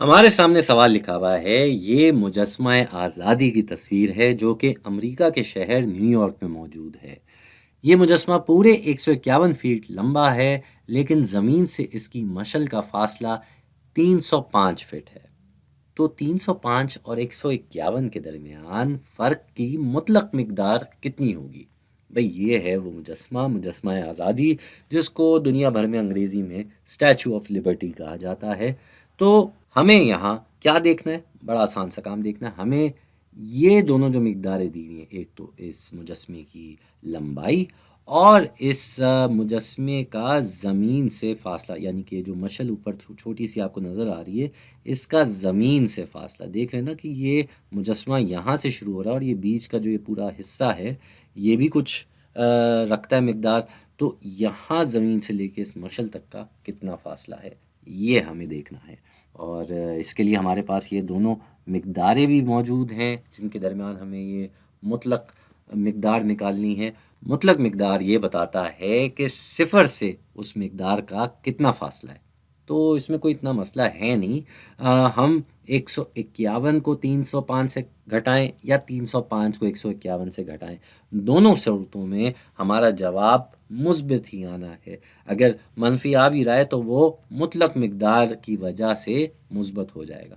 हमारे सामने सवाल लिखा हुआ है, ये मुजस्मा आज़ादी की तस्वीर है जो कि अमेरिका के शहर न्यूयॉर्क में मौजूद है। ये मुजस्मा पूरे 151 फीट लंबा है, लेकिन ज़मीन से इसकी मशल का फासला 305 फीट है। तो 305 और 151 के दरमियान फ़र्क की मुतलक मिकदार कितनी होगी? भाई ये है वो मुजस्मा, मुजस्मा आज़ादी, जिसको दुनिया भर में अंग्रेज़ी में स्टैचू ऑफ लिबर्टी कहा जाता है। तो हमें यहाँ क्या देखना है? बड़ा आसान सा काम देखना है। हमें ये दोनों जो मिकदारें दी हुई हैं, एक तो इस मुजस्मे की लंबाई और इस मुजस्मे का ज़मीन से फ़ासला, यानी कि जो मशल ऊपर छोटी सी आपको नज़र आ रही है, इसका ज़मीन से फ़ासला देख रहे हैं ना कि ये मुजस्मा यहाँ से शुरू हो रहा है और ये बीच का जो ये पूरा हिस्सा है, ये भी कुछ रखता है मिकदार। तो यहाँ ज़मीन से लेके इस मशल तक का कितना फ़ासला है, ये हमें देखना है। और इसके लिए हमारे पास ये दोनों मिकदारें भी मौजूद हैं, जिनके दरमियान हमें ये मुतलक मिकदार निकालनी है। मुतलक मिकदार ये बताता है कि सिफ़र से उस मिकदार का कितना फ़ासला है। तो इसमें कोई इतना मसला है नहीं। हम 151 को 305 से घटाएं या 305 को 151 से घटाएं, दोनों सूरतों में हमारा जवाब मुस्बित ही आना है। अगर मनफी आ भी रहा है तो वो मुतलक मिकदार की वजह से मुस्बत हो जाएगा।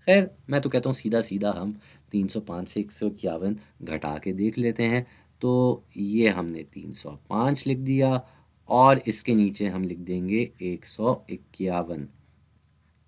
खैर, मैं तो कहता हूँ सीधा सीधा हम 305 से 151 घटा के देख लेते हैं। तो ये हमने 305 लिख दिया और इसके नीचे हम लिख देंगे 151।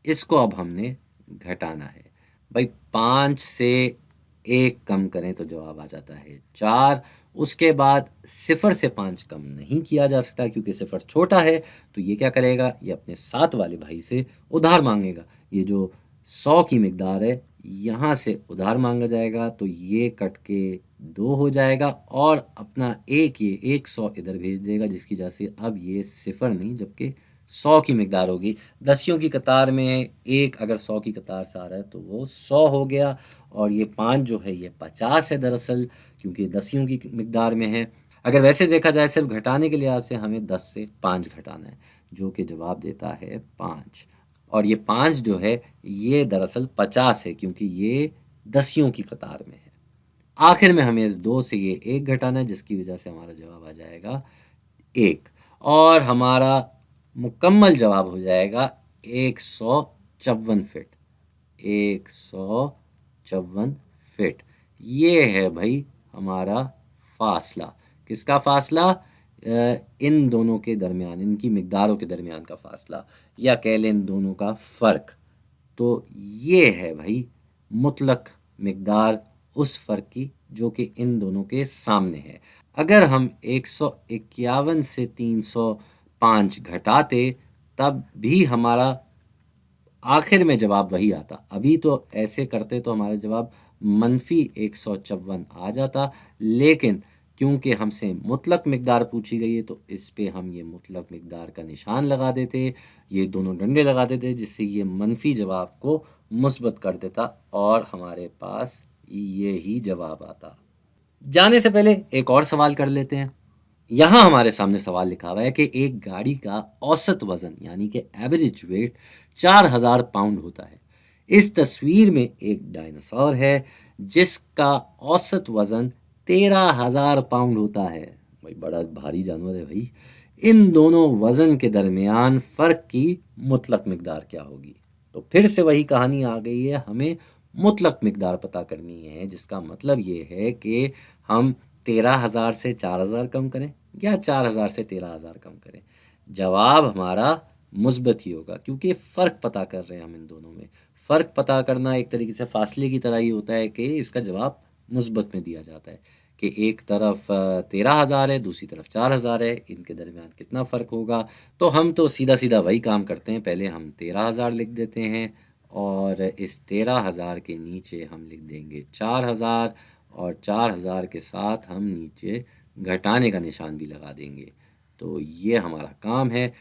इसको अब हमने घटाना है। भाई 5 से 1 कम करें तो जवाब आ जाता है 4। उसके बाद सिफ़र से 5 कम नहीं किया जा सकता क्योंकि सिफ़र छोटा है। तो ये क्या करेगा, ये अपने साथ वाले भाई से उधार मांगेगा। ये जो 100 की मिकदार है, यहाँ से उधार मांगा जाएगा तो ये कट के 2 हो जाएगा और अपना एक ये 100 इधर भेज देगा, जिसकी वजह से अब ये सिफ़र नहीं जबकि 100 की मिकदार होगी। दसियों की कतार में एक अगर 100 की कतार से आ रहा है तो वो 100 हो गया और ये 5 जो है ये 50 है दरअसल, क्योंकि दसियों की मिकदार में है। अगर वैसे देखा जाए सिर्फ घटाने के लिहाज से हमें 10 से 5 घटाना है, जो कि जवाब देता है 5। और ये 5 जो है ये दरअसल 50 है क्योंकि ये दसियों की कतार में है। आखिर में हमें इस 2 से ये 1 घटाना है, जिसकी वजह से हमारा जवाब आ जाएगा 1 और हमारा मुकम्मल जवाब हो जाएगा 154 फिट। 154 फिट ये है भाई हमारा फासला। किसका फासला? इन दोनों के दरमियान, इनकी मिकदारों के दरमियान का फासला, या कह लें इन दोनों का फ़र्क। तो ये है भाई मुतलक मिकदार उस फ़र्क की जो कि इन दोनों के सामने है। अगर हम 151 से 305 घटाते तब भी हमारा आखिर में जवाब वही आता। अभी तो ऐसे करते तो हमारा जवाब मनफी 154 आ जाता, लेकिन क्योंकि हमसे मुतलक मिकदार पूछी गई है तो इस पे हम ये मुतलक मिकदार का निशान लगा देते, ये दोनों डंडे लगा देते, जिससे ये मनफी जवाब को मुस्बत कर देता और हमारे पास ये ही जवाब आता। जाने से पहले एक और सवाल कर लेते हैं। यहाँ हमारे सामने सवाल लिखा हुआ है कि एक गाड़ी का औसत वजन यानी कि एवरेज वेट 4000 पाउंड होता है। इस तस्वीर में एक डायनासोर है जिसका औसत वजन 13000 पाउंड होता है। भाई बड़ा भारी जानवर है भाई। इन दोनों वजन के दरमियान फ़र्क की मुतलक मिकदार क्या होगी? तो फिर से वही कहानी आ गई है, हमें मुतलक मिकदार पता करनी है, जिसका मतलब ये है कि हम 13000 से 4000 कम करें या 4000 से 13000 कम करें, जवाब हमारा मुस्बत ही होगा क्योंकि फ़र्क पता कर रहे हैं हम इन दोनों में। फ़र्क पता करना एक तरीके से फासले की तरह ही होता है कि इसका जवाब मुस्बत में दिया जाता है कि एक तरफ 13000 है, दूसरी तरफ 4000 है, इनके दरमियान कितना फ़र्क होगा। तो हम तो सीधा सीधा वही काम करते हैं, पहले हम 13000 लिख देते हैं और इस 13000 के नीचे हम लिख देंगे 4000 और 4000 के साथ हम नीचे घटाने का निशान भी लगा देंगे। तो ये हमारा काम है।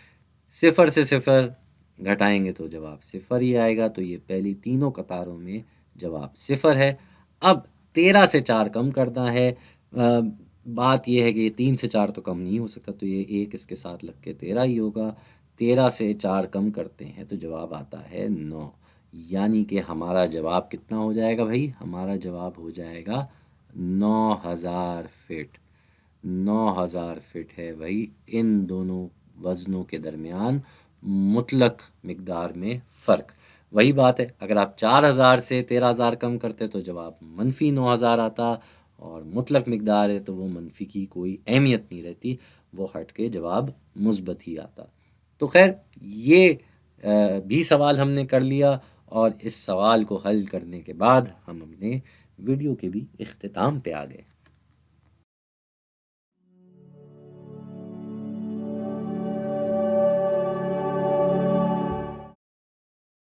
सिफ़र से सिफ़र घटाएंगे तो जवाब सिफ़र ही आएगा, तो ये पहली तीनों कतारों में जवाब सिफ़र है। अब 13 से 4 कम करना है। बात यह है कि ये 3 से 4 तो कम नहीं हो सकता, तो ये 1 इसके साथ लग के 13 ही होगा। 13 से 4 कम करते हैं तो जवाब आता है 9। यानी कि हमारा जवाब कितना हो जाएगा भाई? हमारा जवाब हो जाएगा 9,000 फिट। 9,000 फिट है भाई इन दोनों वज़नों के दरमियान मुतलक मिकदार में फ़र्क। वही बात है, अगर आप 4,000 से 13,000 कम करते तो जवाब मनफी 9,000 आता, और मुतलक मिकदार है तो वो मनफी की कोई अहमियत नहीं रहती, वो हट के जवाब मुस्बत ही आता। तो खैर ये भी सवाल हमने कर लिया, और इस सवाल को हल करने के बाद हम अपने वीडियो के भी इख्तिताम पे आ गए।